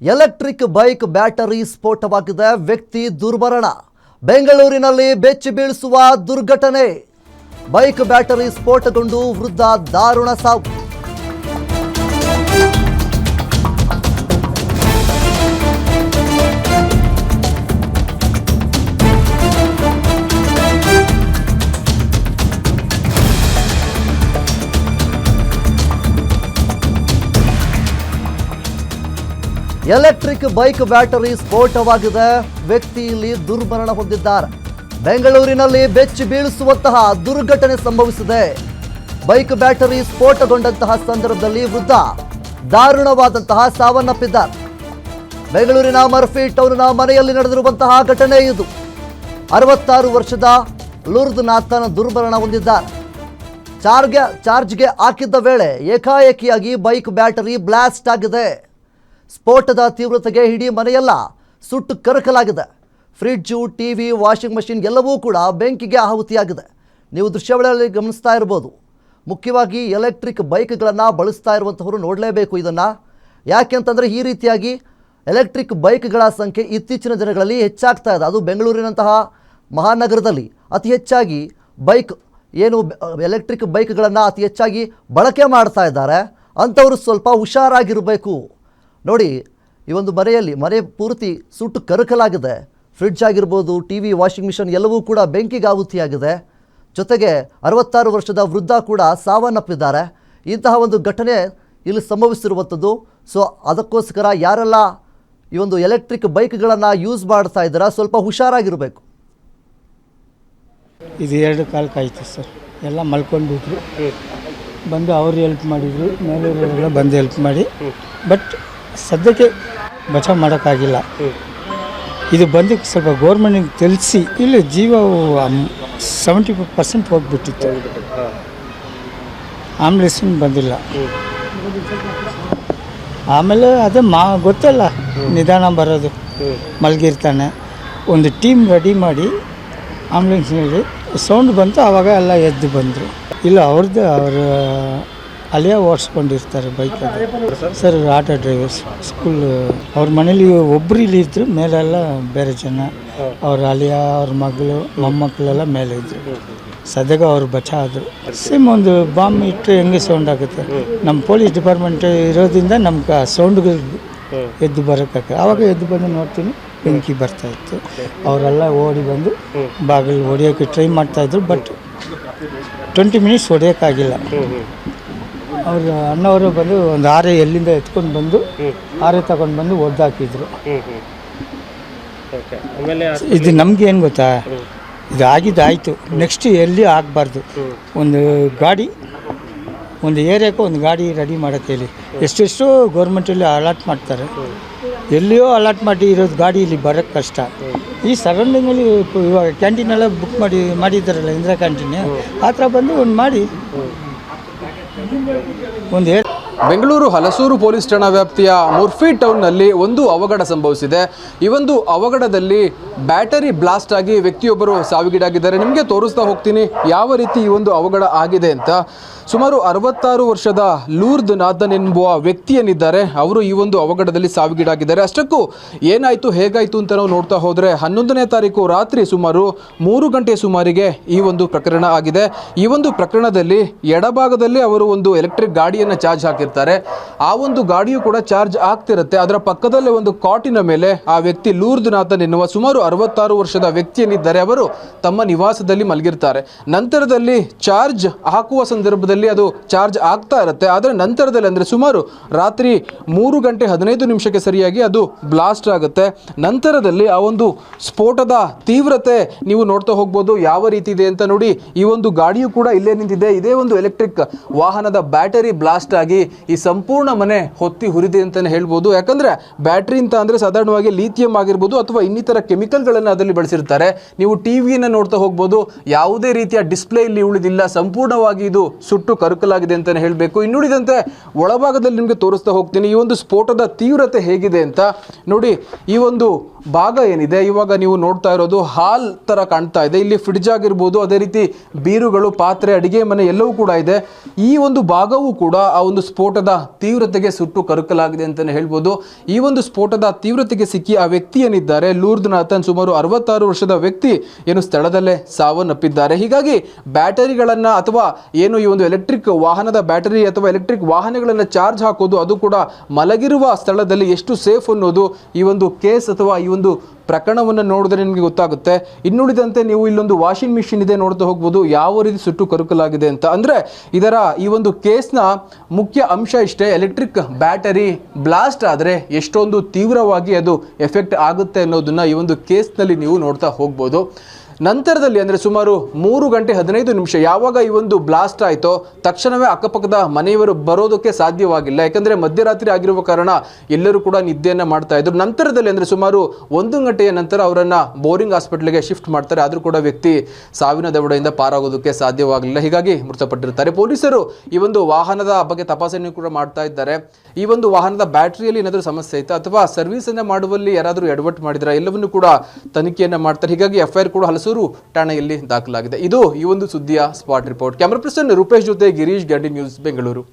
Electric bike battery ಸ್ಫೋಟವಾಗಿದೆ. ವ್ಯಕ್ತಿ ದುರ್ಮರಣ. ಬೆಂಗಳೂರಿನಲ್ಲಿ ಬೆಚ್ಚಿ ಬೀಳಿಸುವ ದುರ್ಘಟನೆ. ಬೈಕ್ ಬ್ಯಾಟರಿ ಸ್ಫೋಟಗೊಂಡು ವೃದ್ಧ ದಾರುಣ ಸಾವು. ಎಲೆಕ್ಟ್ರಿಕ್ ಬೈಕ್ ಬ್ಯಾಟರಿ ಸ್ಫೋಟವಾಗಿದೆ. ವ್ಯಕ್ತಿ ಇಲ್ಲಿ ದುರ್ಮರಣ ಹೊಂದಿದ್ದಾರೆ. ಬೆಂಗಳೂರಿನಲ್ಲಿ ಬೆಚ್ಚಿ ಬೀಳಿಸುವಂತಹ ದುರ್ಘಟನೆ ಸಂಭವಿಸಿದೆ. ಬೈಕ್ ಬ್ಯಾಟರಿ ಸ್ಫೋಟಗೊಂಡಂತಹ ಸಂದರ್ಭದಲ್ಲಿ ವೃದ್ಧ ದಾರುಣವಾದಂತಹ ಸಾವನ್ನಪ್ಪಿದ್ದಾರೆ. ಬೆಂಗಳೂರಿನ ಮರ್ಫಿ ಟೌನ್ನ ಮನೆಯಲ್ಲಿ ನಡೆದಿರುವಂತಹ ಘಟನೆ ಇದು. 66 ವರ್ಷದ ಲೂರ್ದ್ ನಾಥನ್ ದುರ್ಮರಣ ಹೊಂದಿದ್ದಾರೆ. ಚಾರ್ಜ್ಗೆ ಹಾಕಿದ್ದ ವೇಳೆ ಏಕಾಏಕಿಯಾಗಿ ಬೈಕ್ ಬ್ಯಾಟರಿ ಬ್ಲಾಸ್ಟ್ ಆಗಿದೆ. ಸ್ಫೋಟದ ತೀವ್ರತೆಗೆ ಇಡೀ ಮನೆಯೆಲ್ಲ ಸುಟ್ಟು ಕರಕಲಾಗಿದೆ. ಫ್ರಿಡ್ಜು, ಟಿವಿ, ವಾಷಿಂಗ್ ಮಷಿನ್ ಎಲ್ಲವೂ ಕೂಡ ಬೆಂಕಿಗೆ ಆಹುತಿಯಾಗಿದೆ. ನೀವು ದೃಶ್ಯಾವಳಿಯಲ್ಲಿ ಗಮನಿಸ್ತಾ ಇರ್ಬೋದು. ಮುಖ್ಯವಾಗಿ ಎಲೆಕ್ಟ್ರಿಕ್ ಬೈಕ್ಗಳನ್ನು ಬಳಸ್ತಾ ಇರುವಂಥವರು ನೋಡಲೇಬೇಕು ಇದನ್ನು. ಯಾಕೆಂತಂದರೆ ಈ ರೀತಿಯಾಗಿ ಎಲೆಕ್ಟ್ರಿಕ್ ಬೈಕ್ಗಳ ಸಂಖ್ಯೆ ಇತ್ತೀಚಿನ ದಿನಗಳಲ್ಲಿ ಹೆಚ್ಚಾಗ್ತಾ ಇದೆ. ಅದು ಬೆಂಗಳೂರಿನಂತಹ ಮಹಾನಗರದಲ್ಲಿ ಅತಿ ಹೆಚ್ಚಾಗಿ ಎಲೆಕ್ಟ್ರಿಕ್ ಬೈಕ್ಗಳನ್ನು ಅತಿ ಹೆಚ್ಚಾಗಿ ಬಳಕೆ ಮಾಡ್ತಾ ಇದ್ದಾರೆ. ಅಂಥವರು ಸ್ವಲ್ಪ ಹುಷಾರಾಗಿರಬೇಕು. ನೋಡಿ, ಈ ಒಂದು ಮನೆ ಪೂರ್ತಿ ಸುಟ್ಟು ಕರಕಲಾಗಿದೆ. ಫ್ರಿಡ್ಜ್ ಆಗಿರ್ಬೋದು, ಟಿವಿ, ವಾಷಿಂಗ್ ಮಿಷನ್ ಎಲ್ಲವೂ ಕೂಡ ಬೆಂಕಿಗೆ ಆಹುತಿಯಾಗಿದೆ. ಜೊತೆಗೆ 66 ವರ್ಷದ ವೃದ್ಧ ಕೂಡ ಸಾವನ್ನಪ್ಪಿದ್ದಾರೆ. ಇಂತಹ ಒಂದು ಘಟನೆ ಇಲ್ಲಿ ಸಂಭವಿಸಿರುವಂಥದ್ದು. ಸೊ ಅದಕ್ಕೋಸ್ಕರ ಯಾರೆಲ್ಲ ಈ ಒಂದು ಎಲೆಕ್ಟ್ರಿಕ್ ಬೈಕ್ಗಳನ್ನು ಯೂಸ್ ಮಾಡ್ತಾ ಇದ್ದೀರಾ, ಸ್ವಲ್ಪ ಹುಷಾರಾಗಿರಬೇಕು. ಇದು 2 ಕಾಲಕ್ಕಾಯ್ತು ಸರ್. ಎಲ್ಲ ಮಲ್ಕೊಂಡ್ಬಿಟ್ರು. ಬಂದು ಅವರು ಹೆಲ್ಪ್ ಮಾಡಿದರು, ಮೇಲೆಲ್ಲ ಬಂದು ಹೆಲ್ಪ್ ಮಾಡಿ. ಬಟ್ ಸದ್ಯಕ್ಕೆ ಬಚಾವ್ ಮಾಡೋಕ್ಕಾಗಿಲ್ಲ. ಇದು ಬಂದು ಸ್ವಲ್ಪ ಗೌರ್ಮೆಂಟಿಗೆ ತಿಳಿಸಿ ಇಲ್ಲಿ ಜೀವ 70% ಹೋಗ್ಬಿಟ್ಟಿತ್ತು. ಆಂಬುಲೆನ್ಸ್ ಬಂದಿಲ್ಲ. ಆಮೇಲೆ ಅದೇ ಗೊತ್ತಲ್ಲ, ನಿಧಾನ ಬರೋದು. ಮಲಗಿರ್ತಾನೆ. ಒಂದು ಟೀಮ್ ರೆಡಿ ಮಾಡಿ ಆಂಬುಲೆನ್ಸ್ನಲ್ಲಿ ಸೌಂಡ್ ಬಂತು. ಆವಾಗ ಎಲ್ಲ ಎದ್ದು ಬಂದರು. ಇಲ್ಲ ಅವರ ಅಲ್ಲಿಯೇ ಓಡಿಸ್ಕೊಂಡಿರ್ತಾರೆ ಬೈಕಲ್ಲಿ ಸರ್. ಆಟೋ ಡ್ರೈವರ್ಸ್ ಸ್ಕೂಲ್ ಅವ್ರ ಮನೇಲಿ ಒಬ್ಬರು ಇಲ್ಲಿ ಇದ್ದರು, ಮೇಲೆಲ್ಲ ಬೇರೆ ಜನ. ಅವ್ರ ಅಲಿಯ, ಅವ್ರ ಮಗಳು, ಮೊಮ್ಮಕ್ಕಳೆಲ್ಲ ಮೇಲೆ ಇದ್ದರು. ಸದ್ಯಕ್ಕೆ ಅವ್ರು ಬಚಾವ್ ಆದರು. ಸೇಮ್ ಒಂದು ಬಾಂಬ್ ಇಟ್ಟರೆ ಹೆಂಗೆ ಸೌಂಡ್ ಆಗುತ್ತೆ. ನಮ್ಮ ಪೊಲೀಸ್ ಡಿಪಾರ್ಟ್ಮೆಂಟ್ ಇರೋದ್ರಿಂದ ನಮ್ಗೆ ಸೌಂಡ್ಗಳು ಎದ್ದು ಬರೋಕ್ಕಾಗ. ಆವಾಗ ಎದ್ದು ಬಂದು ನೋಡ್ತೀನಿ, ಬೆಂಕಿ ಬರ್ತಾಯಿತ್ತು. ಅವರೆಲ್ಲ ಓಡಿ ಬಂದು ಬಾಗಿಲು ಹೊಡಿಯೋಕ್ಕೆ ಟ್ರೈ ಮಾಡ್ತಾಯಿದ್ರು. ಬಟ್ 20 ಮಿನಿಟ್ಸ್ ಹೊಡೆಯೋಕ್ಕಾಗಿಲ್ಲ. ಅವರು ಅಣ್ಣವರು ಬಂದು ಒಂದು ಆರೆ ಎಲ್ಲಿಂದ ಎತ್ಕೊಂಡು ಬಂದು ಆರೆ ತಗೊಂಡು ಬಂದು ಒದ್ದಾಕಿದ್ರು. ಇದು ನಮ್ಗೆ ಏನು ಗೊತ್ತಾ, ಇದು ಆಗಿದ್ದಾಯಿತು. ನೆಕ್ಸ್ಟ್ ಎಲ್ಲಿ ಆಗಬಾರ್ದು. ಒಂದು ಗಾಡಿ, ಒಂದು ಏರಿಯಾಕ್ಕೆ ಒಂದು ಗಾಡಿ ರೆಡಿ ಮಾಡೋಕ್ಕೆ ಹೇಳಿ. ಎಷ್ಟೆಷ್ಟೋ ಗೌರ್ಮೆಂಟಲ್ಲಿ ಅಲಾಟ್ ಮಾಡ್ತಾರೆ. ಎಲ್ಲಿಯೋ ಅಲಾಟ್ ಮಾಡಿ ಇರೋದು ಗಾಡಿ ಇಲ್ಲಿ ಬರೋಕ್ಕೆ ಕಷ್ಟ. ಈ ಸರೌಂಡಿಂಗಲ್ಲಿ ಇವಾಗ ಕ್ಯಾಂಟೀನೆಲ್ಲ ಬುಕ್ ಮಾಡಿದ್ದಾರಲ್ಲ, ಇಂದಿರಾ ಕ್ಯಾಂಟೀನ್, ಆ ಥರ ಬಂದು ಒಂದು ಮಾಡಿ ಒಂದು ಬೆಂಗಳೂರು ಹಲಸೂರು ಪೊಲೀಸ್ ಠಾಣಾ ವ್ಯಾಪ್ತಿಯ ಮುರ್ಫಿ ಟೌನ್ನಲ್ಲಿ ಒಂದು ಅವಘಡ ಸಂಭವಿಸಿದೆ. ಈ ಒಂದು ಅವಘಡದಲ್ಲಿ ಬ್ಯಾಟರಿ ಬ್ಲಾಸ್ಟ್ ಆಗಿ ವ್ಯಕ್ತಿಯೊಬ್ಬರು ಸಾವಿಗೀಡಾಗಿದ್ದಾರೆ. ನಿಮಗೆ ತೋರಿಸ್ತಾ ಹೋಗ್ತೀನಿ ಯಾವ ರೀತಿ ಈ ಒಂದು ಅವಘಡ ಆಗಿದೆ ಅಂತ. ಸುಮಾರು 66 ವರ್ಷದ ಲೂರ್ದ್ ನಾಥನ್ ಎಂಬುವ ವ್ಯಕ್ತಿಯೇನಿದ್ದಾರೆ, ಅವರು ಈ ಒಂದು ಅವಘಡದಲ್ಲಿ ಸಾವಿಗೀಡಾಗಿದ್ದಾರೆ. ಅಷ್ಟಕ್ಕೂ ಏನಾಯಿತು, ಹೇಗಾಯಿತು ಅಂತ ನಾವು ನೋಡ್ತಾ ಹೋದರೆ 11ನೇ ತಾರೀಕು ರಾತ್ರಿ ಸುಮಾರು 3 ಗಂಟೆ ಸುಮಾರಿಗೆ ಈ ಒಂದು ಪ್ರಕರಣ ಆಗಿದೆ. ಈ ಒಂದು ಪ್ರಕರಣದಲ್ಲಿ ಎಡಭಾಗದಲ್ಲಿ ಅವರು ಒಂದು ಎಲೆಕ್ಟ್ರಿಕ್ ಗಾಡಿಯನ್ನು ಚಾರ್ಜ್ ಹಾಕಿರ್ತಾರೆ. ಆ ಒಂದು ಗಾಡಿಯು ಕೂಡ ಚಾರ್ಜ್ ಆಗ್ತಿರುತ್ತೆ. ಅದರ ಪಕ್ಕದಲ್ಲೇ ಒಂದು ಕಾಟಿನ ಮೇಲೆ ಆ ವ್ಯಕ್ತಿ ಲೂರ್ದ್ ನಾಥನ್ ಎನ್ನುವ ಸುಮಾರು 66 ವರ್ಷದ ವ್ಯಕ್ತಿಯೇನಿದ್ದಾರೆ, ಅವರು ತಮ್ಮ ನಿವಾಸದಲ್ಲಿ ಮಲಗಿರ್ತಾರೆ. ನಂತರದಲ್ಲಿ ಚಾರ್ಜ್ ಹಾಕುವ ಸಂದರ್ಭದಲ್ಲಿ ಅದು ಚಾರ್ಜ್ ಆಗ್ತಾ ಇರುತ್ತೆ. ಆದರೆ ನಂತರದಲ್ಲಿ ಅಂದರೆ ಸುಮಾರು ರಾತ್ರಿ 3 ಗಂಟೆ 15 ನಿಮಿಷಕ್ಕೆ ಸರಿಯಾಗಿ ಅದು ಬ್ಲಾಸ್ಟ್ ಆಗುತ್ತೆ. ನಂತರದಲ್ಲಿ ಆ ಒಂದು ಸ್ಫೋಟದ ತೀವ್ರತೆ ನೀವು ನೋಡ್ತಾ ಹೋಗ್ಬೋದು ಯಾವ ರೀತಿ ಇದೆ ಅಂತ. ನೋಡಿ, ಈ ಒಂದು ಗಾಡಿಯು ಕೂಡ ಇಲ್ಲೇ ನಿಂತಿದೆ. ಇದೇ ಒಂದು ಎಲೆಕ್ಟ್ರಿಕ್ ವಾಹನದ ಬ್ಯಾಟರಿ ಬ್ಲಾಸ್ಟ್ ಆಗಿ ಈ ಸಂಪೂರ್ಣ ಮನೆ ಹೊತ್ತಿ ಹುರಿದೆ ಅಂತಲೇ ಹೇಳ್ಬೋದು. ಯಾಕಂದರೆ ಬ್ಯಾಟ್ರಿ ಅಂತ ಅಂದರೆ ಸಾಧಾರಣವಾಗಿ ಲೀಥಿಯಂ ಆಗಿರ್ಬೋದು ಅಥವಾ ಇನ್ನಿತರ ಕೆಮಿಕಲ್ಗಳನ್ನು ಅದರಲ್ಲಿ ಬಳಸಿರ್ತಾರೆ. ನೀವು ಟಿವಿಯನ್ನು ನೋಡ್ತಾ ಹೋಗ್ಬೋದು, ಯಾವುದೇ ರೀತಿಯ ಡಿಸ್ಪ್ಲೇ ಇಲ್ಲಿ ಉಳಿದಿಲ್ಲ. ಸಂಪೂರ್ಣವಾಗಿ ಇದು ಸುಟ್ಟು ಕರಕಲಾಗಿದೆ ಅಂತಲೇ ಹೇಳಬೇಕು. ಇನ್ನುಳಿದಂತೆ ಒಳಭಾಗದಲ್ಲಿ ನಿಮಗೆ ತೋರಿಸ್ತಾ ಹೋಗ್ತೀನಿ ಈ ಒಂದು ಸ್ಫೋಟದ ತೀವ್ರತೆ ಹೇಗಿದೆ ಅಂತ. ನೋಡಿ, ಈ ಒಂದು ಭಾಗ ಏನಿದೆ ಇವಾಗ ನೀವು ನೋಡ್ತಾ ಇರೋದು ಹಾಲ್ ತರ ಕಾಣ್ತಾ ಇದೆ. ಇಲ್ಲಿ ಫ್ರಿಡ್ಜ್ ಆಗಿರ್ಬೋದು, ಅದೇ ರೀತಿ ಬೀರುಗಳು, ಪಾತ್ರೆ, ಅಡಿಗೆ ಮನೆ ಎಲ್ಲವೂ ಕೂಡ ಇದೆ. ಈ ಒಂದು ಭಾಗವೂ ಕೂಡ ಆ ಒಂದು ಸ್ಫೋಟ ಸ್ಫೋಟದ ತೀವ್ರತೆಗೆ ಸುಟ್ಟು ಕರಕಲಾಗಿದೆ ಅಂತಲೇ ಹೇಳ್ಬೋದು. ಈ ಒಂದು ಸ್ಫೋಟದ ತೀವ್ರತೆಗೆ ಸಿಕ್ಕಿ ಆ ವ್ಯಕ್ತಿ ಏನಿದ್ದಾರೆ ಲೂರ್ದ್ನಾಥನ್, ಸುಮಾರು 66 ವರ್ಷದ ವ್ಯಕ್ತಿ ಏನು ಸ್ಥಳದಲ್ಲೇ ಸಾವನ್ನಪ್ಪಿದ್ದಾರೆ. ಹೀಗಾಗಿ ಬ್ಯಾಟರಿಗಳನ್ನು ಅಥವಾ ಏನು ಈ ಒಂದು ಎಲೆಕ್ಟ್ರಿಕ್ ವಾಹನದ ಬ್ಯಾಟರಿ ಅಥವಾ ಎಲೆಕ್ಟ್ರಿಕ್ ವಾಹನಗಳನ್ನು ಚಾರ್ಜ್ ಹಾಕೋದು, ಅದು ಕೂಡ ಮಲಗಿರುವ ಸ್ಥಳದಲ್ಲಿ ಎಷ್ಟು ಸೇಫ್ ಅನ್ನೋದು ಈ ಒಂದು ಕೇಸ್ ಅಥವಾ ಈ ಒಂದು ಪ್ರಕರಣವನ್ನು ನೋಡಿದ್ರೆ ನಿಮಗೆ ಗೊತ್ತಾಗುತ್ತೆ. ಇನ್ನುಳಿದಂತೆ ನೀವು ಇಲ್ಲೊಂದು ವಾಷಿಂಗ್ ಮಿಷಿನ್ ಇದೆ, ನೋಡ್ತಾ ಹೋಗ್ಬೋದು ಯಾವ ರೀತಿ ಸುಟ್ಟು ಕರಕಲಾಗಿದೆ ಅಂತ. ಅಂದರೆ ಇದರ ಈ ಒಂದು ಕೇಸ್ನ ಮುಖ್ಯ ಅಂಶ ಇಷ್ಟೇ, ಎಲೆಕ್ಟ್ರಿಕ್ ಬ್ಯಾಟರಿ ಬ್ಲಾಸ್ಟ್ ಆದರೆ ಎಷ್ಟೊಂದು ತೀವ್ರವಾಗಿ ಅದು ಎಫೆಕ್ಟ್ ಆಗುತ್ತೆ ಅನ್ನೋದನ್ನ ಈ ಒಂದು ಕೇಸ್ನಲ್ಲಿ ನೀವು ನೋಡ್ತಾ ಹೋಗ್ಬೋದು. ನಂತರದಲ್ಲಿ ಅಂದರೆ ಸುಮಾರು 3 ಗಂಟೆ 15 ನಿಮಿಷ ಯಾವಾಗ ಈ ಒಂದು ಬ್ಲಾಸ್ಟ್ ಆಯಿತೋ ತಕ್ಷಣವೇ ಅಕ್ಕಪಕ್ಕದ ಮನೆಯವರು ಬರೋದಕ್ಕೆ ಸಾಧ್ಯವಾಗಿಲ್ಲ, ಯಾಕಂದರೆ ಮಧ್ಯರಾತ್ರಿ ಆಗಿರುವ ಕಾರಣ ಎಲ್ಲರೂ ಕೂಡ ನಿದ್ದೆಯನ್ನು ಮಾಡ್ತಾ ಇದ್ರು. ನಂತರದಲ್ಲಿ ಅಂದರೆ ಸುಮಾರು 1 ಗಂಟೆಯ ನಂತರ ಅವರನ್ನು ಬೋರಿಂಗ್ ಹಾಸ್ಪಿಟ್ಲಿಗೆ ಶಿಫ್ಟ್ ಮಾಡ್ತಾರೆ. ಆದರೂ ಕೂಡ ವ್ಯಕ್ತಿ ಸಾವಿನ ದವಡೆಯಿಂದ ಪಾರಾಗೋದಕ್ಕೆ ಸಾಧ್ಯವಾಗಲಿಲ್ಲ, ಹೀಗಾಗಿ ಮೃತಪಟ್ಟಿರ್ತಾರೆ. ಪೊಲೀಸರು ಈ ಒಂದು ವಾಹನದ ಬಗ್ಗೆ ತಪಾಸಣೆ ಕೂಡ ಮಾಡ್ತಾ ಇದ್ದಾರೆ. ಈ ಒಂದು ವಾಹನದ ಬ್ಯಾಟರಿಯಲ್ಲಿ ಏನಾದರೂ ಸಮಸ್ಯೆ ಇತ್ತು ಅಥವಾ ಸರ್ವಿಸನ್ನು ಮಾಡುವಲ್ಲಿ ಯಾರಾದರೂ ಎಡವಟ್ಟು ಮಾಡಿದ್ರೆ ಎಲ್ಲವನ್ನೂ ಕೂಡ ತನಿಖೆಯನ್ನು ಮಾಡ್ತಾರೆ. ಹೀಗಾಗಿ ಎಫ್ಐಆರ್ ಕೂಡ ಹಲಸೂರು ಠಾಣೆಯಲ್ಲಿ ದಾಖಲಾಗಿದೆ. ಇದು ಈ ಒಂದು ಸುದ್ದಿಯ spot report. Camera person Rupesh ಜೊತೆ ಗಿರೀಶ್, ಗಂಡಿ ನ್ಯೂಸ್, ಬೆಂಗಳೂರು.